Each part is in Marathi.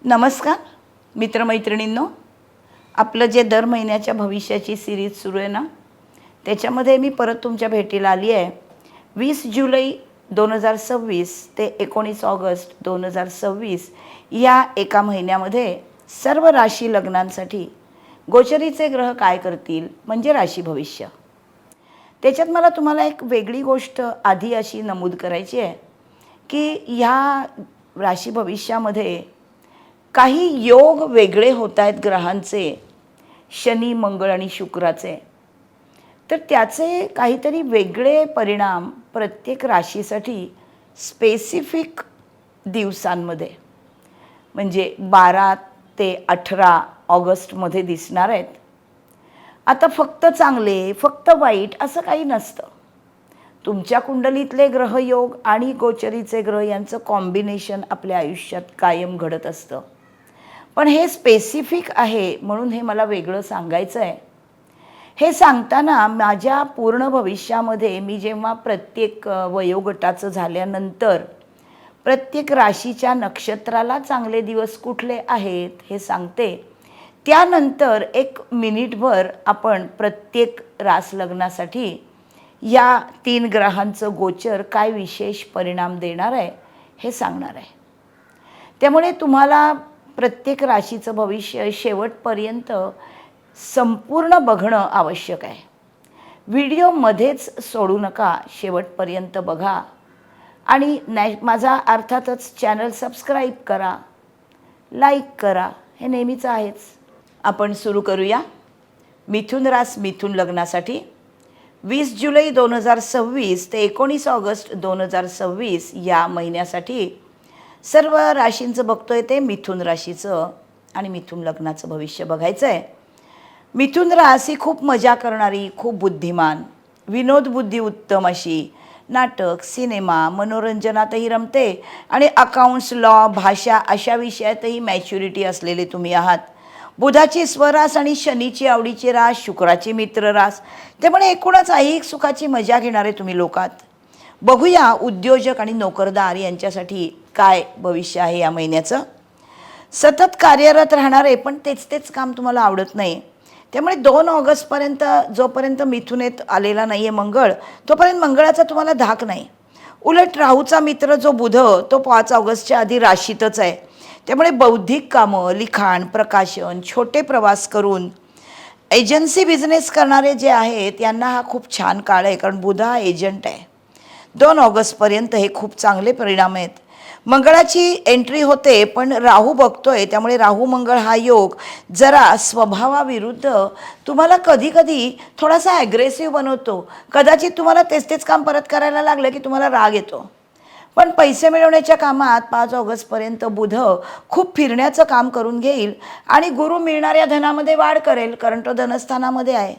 नमस्कार मित्रमैत्रिणींनो, आपलं जे दर महिन्याच्या भविष्याची सिरीज सुरू आहे ना, त्याच्यामध्ये मी परत तुमच्या भेटीला आली आहे. 20 जुलै 2026 ते 19 ऑगस्ट 2026 या एका महिन्यामध्ये सर्व राशी लग्नांसाठी गोचरीचे ग्रह काय करतील म्हणजे राशी भविष्य. त्याच्यात मला तुम्हाला एक वेगळी गोष्ट आधी अशी नमूद करायची आहे की ह्या राशी भविष्यामध्ये काही योग वेगळे होत आहेत ग्रहांचे, शनी, मंगळ आणि शुक्राचे. तर त्याचे काहीतरी वेगळे परिणाम प्रत्येक राशीसाठी स्पेसिफिक दिवसांमध्ये म्हणजे 12 ते 18 ऑगस्टमध्ये दिसणार आहेत. आता फक्त चांगले फक्त वाईट असं काही नसतं. तुमच्या कुंडलीतले ग्रहयोग आणि गोचरीचे ग्रह यांचं कॉम्बिनेशन आपल्या आयुष्यात कायम घडत असतं. पण हे स्पेसिफिक आहे म्हणून हे मला वेगळं सांगायचं आहे. हे सांगताना माझ्या पूर्ण भविष्यामध्ये मी जेव्हा प्रत्येक वयोगटाचं झाल्यानंतर प्रत्येक राशीच्या नक्षत्राला चांगले दिवस कुठले आहेत हे सांगते, त्यानंतर एक मिनिटभर आपण प्रत्येक रास लग्नासाठी या 3 ग्रहांचं गोचर काय विशेष परिणाम देणार आहे हे सांगणार आहे. त्यामुळे तुम्हाला प्रत्येक राशीचं भविष्य शेवटपर्यंत संपूर्ण बघणं आवश्यक आहे. व्हिडिओमध्येच सोडू नका, शेवटपर्यंत बघा आणि माझा अर्थातच चॅनल सबस्क्राईब करा, लाईक करा, हे नेहमीच आहेच. आपण सुरू करूया. मिथुन रास मिथुन लग्नासाठी 20 जुलै 2026 ते 19 ऑगस्ट 2026 या महिन्यासाठी सर्व राशींचं बघतोय ते मिथुन राशीचं आणि मिथुन लग्नाचं भविष्य बघायचं आहे. मिथुन रास ही खूप मजा करणारी, खूप बुद्धिमान, विनोद बुद्धी उत्तम अशी, नाटक, सिनेमा, मनोरंजनातही रमते आणि अकाउंट्स, लॉ, भाषा अशा विषयातही मॅच्युरिटी असलेले तुम्ही आहात. बुधाची स्वरास आणि शनीची आवडीची रास, शुक्राची मित्र रास, त्यामुळे एकूणच ऐहिक सुखाची मजा घेणारे तुम्ही लोक आहात. बघूया उद्योजक आणि नोकरदार यांच्यासाठी काय भविष्य आहे या महिन्याचं. सतत कार्यरत राहणारे पण तेच काम तुम्हाला आवडत नाही, त्यामुळे 2 ऑगस्टपर्यंत जोपर्यंत मिथुनेत आलेला नाही आहे मंगळ, तोपर्यंत मंगळाचा तुम्हाला धाक नाही. उलट राहूचा मित्र जो बुध तो 5 ऑगस्टच्या आधी राशीतच आहे. त्यामुळे बौद्धिक कामं, लिखाण, प्रकाशन, छोटे प्रवास करून एजन्सी बिझनेस करणारे जे आहेत यांना हा खूप छान काळ आहे, कारण बुध हा एजंट आहे. 2 ऑगस्टपर्यंत हे खूप चांगले परिणाम आहेत. मंगळाची एंट्री होते पण राहू बघतोय, त्यामुळे राहू मंगळ हा योग जरा स्वभावाविरुद्ध तुम्हाला कधी थोडासा ॲग्रेसिव्ह बनवतो. कदाचित तुम्हाला तेच काम परत करायला लागलं की तुम्हाला राग येतो. पण पैसे मिळवण्याच्या कामात 5 ऑगस्टपर्यंत बुध खूप फिरण्याचं काम करून घेईल आणि गुरु मिळणाऱ्या धनामध्ये वाढ करेल, कारण तो धनस्थानामध्ये आहे.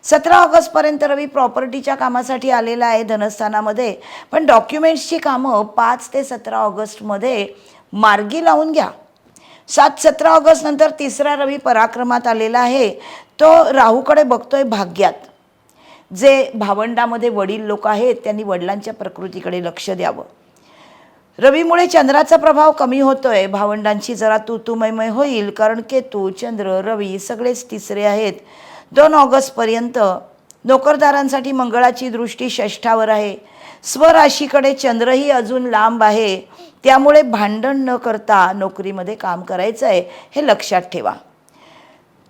17 ऑगस्टपर्यंत रवी प्रॉपर्टीच्या कामासाठी आलेला आहे धनस्थानामध्ये, पण डॉक्युमेंट्सची कामं 5 ते 17 ऑगस्टमध्ये मार्गी लावून घ्या. 17 ऑगस्ट नंतर 3रा रवी पराक्रमात आलेला आहे, तो राहूकडे बघतोय भाग्यात. जे भावंडामध्ये वडील लोक आहेत त्यांनी वडिलांच्या प्रकृतीकडे लक्ष द्यावं. रवीमुळे चंद्राचा प्रभाव कमी होतोय, भावंडांची जरा तूतूमयमय होईल, कारण केतू, चंद्र, रवी सगळेच 3रे आहेत. 2 ऑगस्टपर्यंत नोकरदारांसाठी मंगळाची दृष्टी 6ठावर आहे. स्वराशीकडे चंद्रही अजून लांब आहे, त्यामुळे भांडण न करता नोकरीमध्ये काम करायचं आहे, हे लक्षात ठेवा.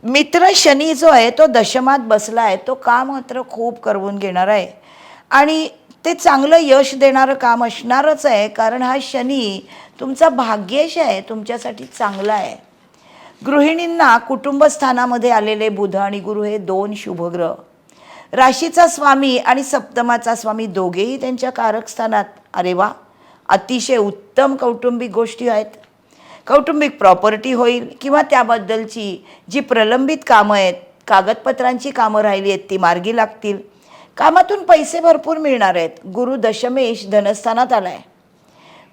मित्र शनी जो आहे तो दशमात बसला आहे, तो काम मात्र खूप करवून घेणार आहे आणि ते चांगलं यश देणारं काम असणारच आहे, कारण हा शनी तुमचा भाग्येश आहे, तुमच्यासाठी चांगला आहे. गृहिणींना कुटुंबस्थानामध्ये आलेले बुध आणि गुरु हे 2 शुभग्रह, राशीचा स्वामी आणि सप्तमाचा स्वामी दोघेही त्यांच्या कारक स्थानात. अरे वा, अतिशय उत्तम कौटुंबिक गोष्टी आहेत. कौटुंबिक प्रॉपर्टी होईल किंवा त्याबद्दलची जी प्रलंबित कामं आहेत, कागदपत्रांची कामं राहिली आहेत ती मार्गी लागतील. कामातून पैसे भरपूर मिळणार आहेत. गुरु दशमेश धनस्थानात आला आहे.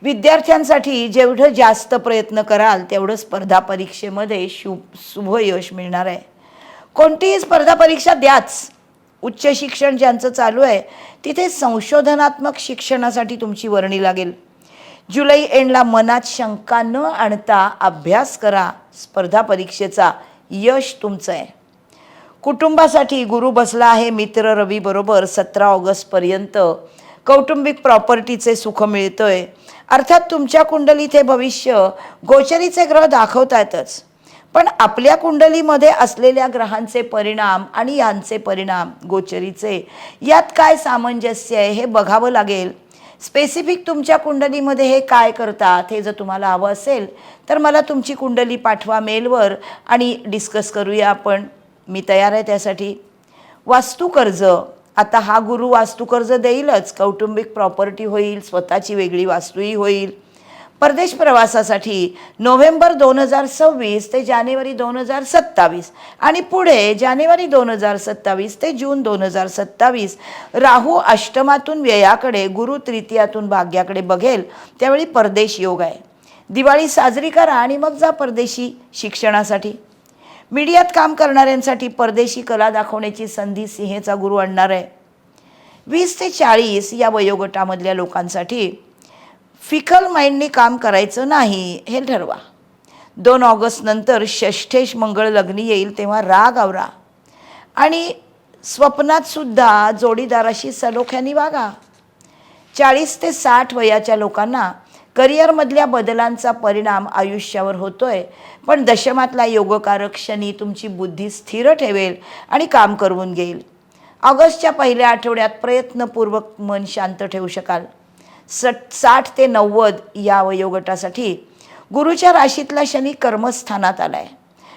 विद्यार्थ्यांसाठी जेवढं जास्त प्रयत्न कराल तेवढं स्पर्धा परीक्षेमध्ये शुभ यश मिळणार आहे. कोणतीही स्पर्धा परीक्षा द्याच. उच्च शिक्षण ज्यांचं चालू आहे तिथे संशोधनात्मक शिक्षणासाठी तुमची वर्णी लागेल. जुलै एंडला मनात शंका न आणता अभ्यास करा. स्पर्धा परीक्षेचा यश तुमचं आहे. कुटुंबासाठी गुरु बसला आहे मित्र रवी बरोबर 17 ऑगस्टपर्यंत. कौटुंबिक प्रॉपर्टीचे सुख मिळतंय. अर्थात तुमच्या कुंडलीत हे भविष्य गोचरीचे ग्रह दाखवतायतच, पण आपल्या कुंडलीमध्ये असलेल्या ग्रहांचे परिणाम आणि यांचे परिणाम गोचरीचे यात काय सामंजस्य आहे हे बघावं लागेल. स्पेसिफिक तुमच्या कुंडलीमध्ये हे काय करतात हे जर तुम्हाला हवं असेल तर मला तुमची कुंडली पाठवा मेलवर आणि डिस्कस करूया आपण. मी तयार आहे त्यासाठी. वास्तुकर्ज, आता हा गुरु वास्तुकर्ज देईलच. कौटुंबिक प्रॉपर्टी होईल, स्वतःची वेगळी वास्तूही होईल. परदेश प्रवासासाठी नोव्हेंबर 2026 ते जानेवारी 2027 आणि पुढे जानेवारी 2027 ते जून 2027 राहू अष्टमातून व्ययाकडे, गुरु तृतीयातून भाग्याकडे बघेल. त्यावेळी परदेश योग आहे. दिवाळी साजरी करा आणि मग जा परदेशी शिक्षणासाठी. मीडियात काम करणाऱ्यांसाठी परदेशी कला दाखवण्याची संधी सिंहेचा गुरु आणणार आहे. 20 ते 40 या वयोगटामधल्या लोकांसाठी फिकल माइंडनी काम करायचं नाही हे ठरवा. 2 ऑगस्ट नंतर षष्ठेश मंगळ लग्नी येईल, तेव्हा राग आवरा आणि स्वप्नात सुद्धा जोडीदाराशी सलोख्याने वागा. 40 ते 60 वयाच्या लोकांना करिअरमधल्या बदलांचा परिणाम आयुष्यावर होतोय, पण दशमातला योगकारक शनी तुमची बुद्धी स्थिर ठेवेल आणि काम करवून घेईल. ऑगस्टच्या पहिल्या आठवड्यात प्रयत्नपूर्वक मन शांत ठेवू शकाल. 60 ते 90 या वयोगटासाठी गुरुच्या राशीतला शनी कर्मस्थानात आलाय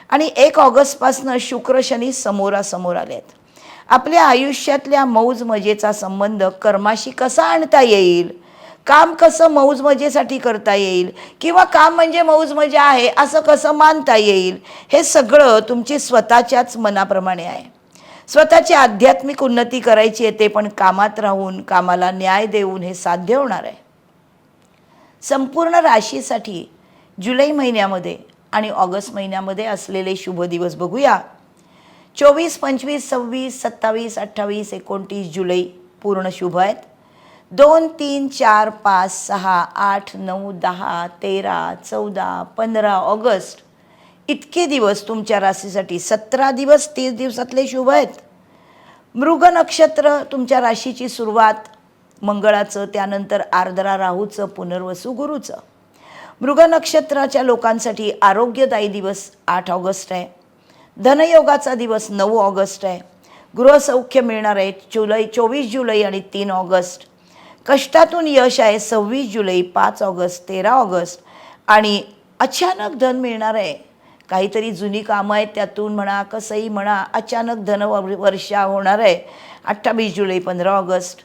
आणि 1 ऑगस्टपासून शुक्र शनी समोरासमोर आलेत. आपल्या आयुष्यातल्या मौज मजेचा संबंध कर्माशी कसा आणता येईल, काम कसं मौज मजेसाठी करता येईल किंवा काम म्हणजे मौज मजा आहे असं कसं मानता येईल, हे सगळं तुमची स्वतःच्याच मनाप्रमाणे आहे. स्वतःची आध्यात्मिक उन्नती करायची आहे, ते पण कामात राहून, कामाला न्याय देऊन हे साध्य होणार आहे. संपूर्ण राशीसाठी जुलै महिन्यामध्ये आणि ऑगस्ट महिन्यामध्ये असलेले शुभ दिवस बघूया. 24, 25, 26, 27, 28, 29 जुलै पूर्ण शुभ आहेत. 2, 3, 4, 5, 6, 8, 9, 10, 13, 14, 15 ऑगस्ट इतके दिवस तुमच्या राशीसाठी 17 दिवस 30 दिवसातले शुभ आहेत. मृग नक्षत्र तुमच्या राशीची सुरुवात मंगळाचं, त्यानंतर आर्द्रा राहूचं, पुनर्वसू गुरुचं. मृग नक्षत्राच्या लोकांसाठी आरोग्यदायी दिवस 8 ऑगस्ट आहे. धनयोगाचा दिवस 9 ऑगस्ट आहे. गृहसौख्य मिळणार आहे 24 जुलै आणि 3 ऑगस्ट. कष्टातून यश आहे 26 जुलै, 5 ऑगस्ट, 13 ऑगस्ट आणि अचानक धन मिळणार आहे. काहीतरी जुनी कामं आहेत त्यातून म्हणा, कसंही म्हणा, अचानक धन वर्षा होणार आहे 28 जुलै, 15 ऑगस्ट.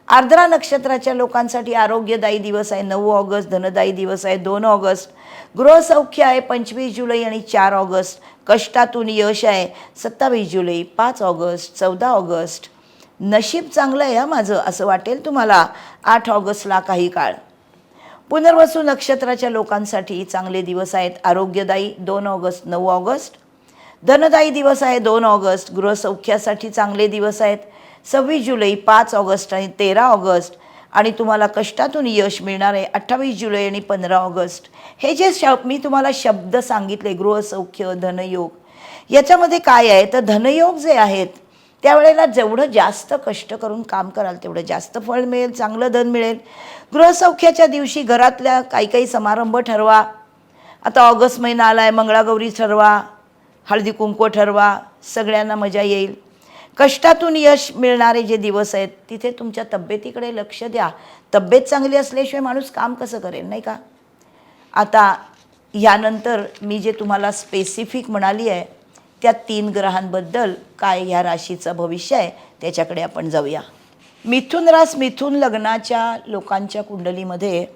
आर्द्रा नक्षत्राच्या लोकांसाठी आरोग्यदायी दिवस आहे 9 ऑगस्ट. धनदायी दिवस आहे 2 ऑगस्ट. गृहसौख्य आहे 25 जुलै आणि 4 ऑगस्ट. कष्टातून यश आहे 27 जुलै, 5 ऑगस्ट, 14 ऑगस्ट. नशीब चांगलं आहे माझं असं वाटेल तुम्हाला 8 ऑगस्टला काही काळ. पुनर्वसू नक्षत्राच्या लोकांसाठी चांगले दिवस आहेत. आरोग्यदायी 2 ऑगस्ट, 9 ऑगस्ट. धनदायी दिवस आहे 2 ऑगस्ट. गृहसौख्यासाठी चांगले दिवस आहेत 26 जुलै, 5 ऑगस्ट आणि 13 ऑगस्ट. आणि तुम्हाला कष्टातून यश मिळणार आहे 28 जुलै आणि 15 ऑगस्ट. हे जे मी तुम्हाला शब्द सांगितले, गृहसौख्य, धनयोग, याच्यामध्ये काय आहे तर धनयोग जे आहेत त्यावेळेला जेवढं जास्त कष्ट करून काम कराल तेवढं जास्त फळ मिळेल, चांगलं धन मिळेल. गृहसौख्याच्या दिवशी घरातल्या काही समारंभ ठरवा. आता ऑगस्ट महिना आला आहे, मंगळागौरी ठरवा, हळदी कुंकू ठरवा, सगळ्यांना मजा येईल. कष्टातून यश मिळणारे जे दिवस आहेत तिथे तुमच्या तब्येतीकडे लक्ष द्या. तब्येत चांगली असल्याशिवाय माणूस काम कसं करेल, नाही का. आता यानंतर मी जे तुम्हाला स्पेसिफिक म्हणाली आहे त्या 3 ग्रहांबद्दल काय ह्या राशीचं भविष्य आहे त्याच्याकडे आपण जाऊया. मिथुन रास, मिथुन लग्नाच्या लोकांच्या कुंडलीमध्ये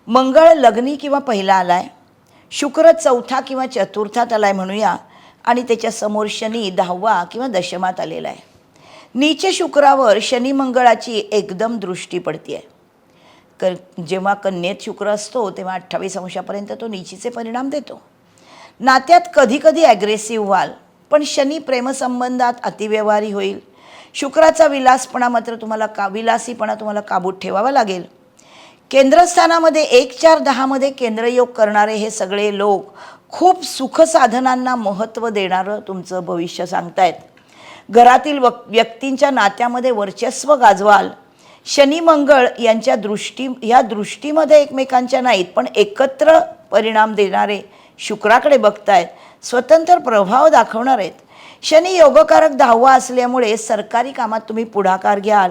मंगळ लग्नी किंवा पहिला आलाय, शुक्र 4था किंवा 4थात आलाय म्हणूया आणि त्याच्यासमोर शनी 10वा किंवा दशमात आलेला आहे. नीच शुक्रावर शनी मंगळाची एकदम दृष्टी पडते आहे. जेव्हा कन्येत शुक्र असतो तेव्हा 28 अंशापर्यंत तो नीचीचे परिणाम देतो. नात्यात कधी कधी ॲग्रेसिव्ह व्हाल, पण शनी प्रेमसंबंधात अतिव्यवहारी होईल. शुक्राचा विलासीपणा तुम्हाला काबूत ठेवावा लागेल. केंद्रस्थानामध्ये 1-4-10 केंद्रयोग करणारे हे सगळे लोक खूप सुखसाधनांना महत्त्व देणारं तुमचं भविष्य सांगतायत. घरातील व्यक्तींच्या नात्यामध्ये वर्चस्व गाजवाल. शनी मंगळ यांच्या ह्या दृष्टीमध्ये एकमेकांच्या नाहीत पण एकत्र परिणाम देणारे शुक्राकडे बघतायत. स्वतंत्र प्रभाव दाखवणार आहेत. शनी योगकारक 10वा असल्यामुळे सरकारी कामात तुम्ही पुढाकार घ्याल.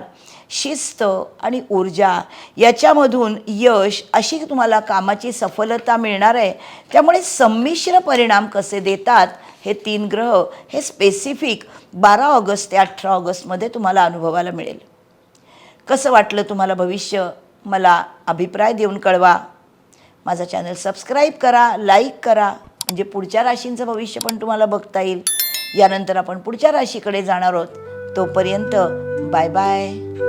शिस्त आणि ऊर्जा याच्यामधून यश अशी तुम्हाला कामाची सफलता मिळणार आहे. त्यामुळे संमिश्र परिणाम कसे देतात हे 3 ग्रह हे स्पेसिफिक 12 ऑगस्ट ते 18 ऑगस्टमध्ये तुम्हाला अनुभवायला मिळेल. कसं वाटलं तुम्हाला भविष्य मला अभिप्राय देऊन कळवा. माझा चॅनल सबस्क्राईब करा, लाईक करा, म्हणजे पुढच्या राशींचं भविष्य पण तुम्हाला बघता येईल. यानंतर आपण पुढच्या राशीकडे जाणार आहोत. तोपर्यंत बाय बाय.